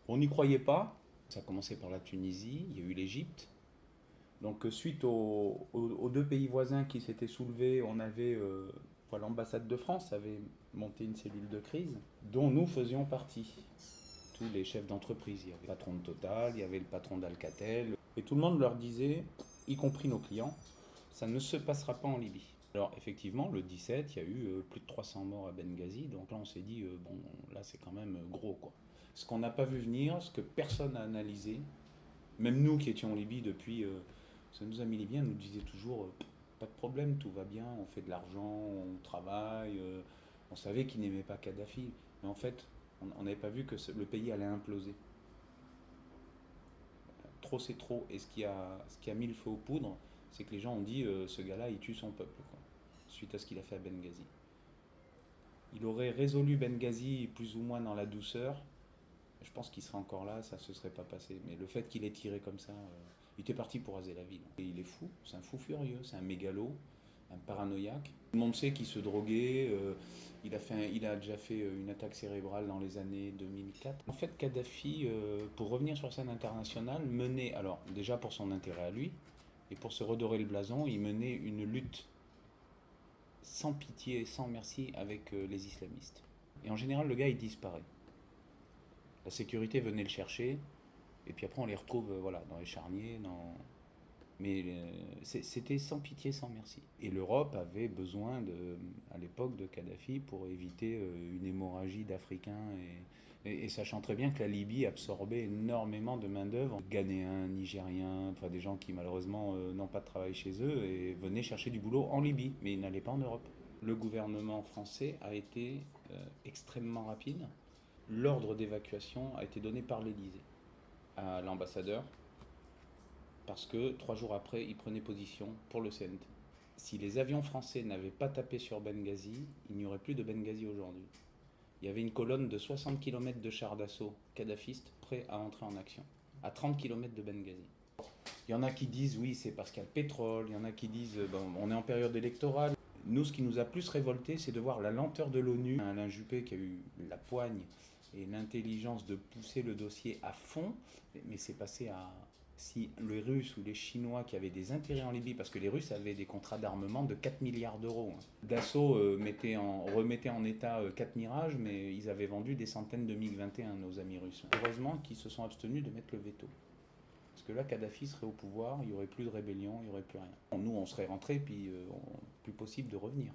On n'y croyait pas. Ça a commencé par la Tunisie, il y a eu l'Égypte. Donc suite aux deux pays voisins qui s'étaient soulevés, on avait l'ambassade de France avait monté une cellule de crise dont nous faisions partie. Tous les chefs d'entreprise, il y avait le patron de Total, il y avait le patron d'Alcatel, et tout le monde leur disait, y compris nos clients, ça ne se passera pas en Libye. Alors effectivement, le 17, il y a eu plus de 300 morts à Benghazi, donc là on s'est dit, bon, là c'est quand même gros quoi. Ce qu'on n'a pas vu venir, ce que personne n'a analysé, même nous qui étions en Libye depuis, nos amis libyens nous disaient toujours, pas de problème, tout va bien, on fait de l'argent, on travaille, on savait qu'ils n'aimaient pas Kadhafi, mais en fait, on n'avait pas vu que le pays allait imploser. Trop c'est trop, et ce qui a mis le feu aux poudres, c'est que les gens ont dit, ce gars-là, il tue son peuple, quoi, suite à ce qu'il a fait à Benghazi. Il aurait résolu Benghazi plus ou moins dans la douceur, je pense qu'il serait encore là, ça ne se serait pas passé. Mais le fait qu'il ait tiré comme ça, il était parti pour raser la ville. Et il est fou, c'est un fou furieux, c'est un mégalo, un paranoïaque. Tout le monde sait qu'il se droguait, il a déjà fait une attaque cérébrale dans les années 2004. En fait, Kadhafi, pour revenir sur scène internationale, menait, alors déjà pour son intérêt à lui, et pour se redorer le blason, il menait une lutte sans pitié et sans merci avec les islamistes. Et en général, le gars, il disparaît. La sécurité venait le chercher, et puis après on les retrouve voilà, dans les charniers. Mais c'était sans pitié, sans merci. Et l'Europe avait besoin, à l'époque, de Kadhafi pour éviter une hémorragie d'Africains. Et sachant très bien que la Libye absorbait énormément de main-d'œuvre, Ghanéens, Nigériens, enfin des gens qui malheureusement n'ont pas de travail chez eux et venaient chercher du boulot en Libye, mais ils n'allaient pas en Europe. Le gouvernement français a été extrêmement rapide. L'ordre d'évacuation a été donné par l'Élysée à l'ambassadeur parce que 3 jours après, il prenait position pour le CNT. Si les avions français n'avaient pas tapé sur Benghazi, il n'y aurait plus de Benghazi aujourd'hui. Il y avait une colonne de 60 km de chars d'assaut kadhafistes prêts à entrer en action, à 30 km de Benghazi. Il y en a qui disent oui, c'est parce qu'il y a le pétrole, il y en a qui disent bon, on est en période électorale. Nous, ce qui nous a plus révolté, c'est de voir la lenteur de l'ONU. Alain Juppé qui a eu la poigne et l'intelligence de pousser le dossier à fond, mais c'est passé à... Si les Russes ou les Chinois qui avaient des intérêts en Libye, parce que les Russes avaient des contrats d'armement de 4 milliards d'euros. Dassault remettait en état 4 Mirages, mais ils avaient vendu des centaines de MiG-21, nos amis russes. Heureusement qu'ils se sont abstenus de mettre le veto. Parce que là, Kadhafi serait au pouvoir, il n'y aurait plus de rébellion, il n'y aurait plus rien. Nous, on serait rentrés, puis plus possible de revenir.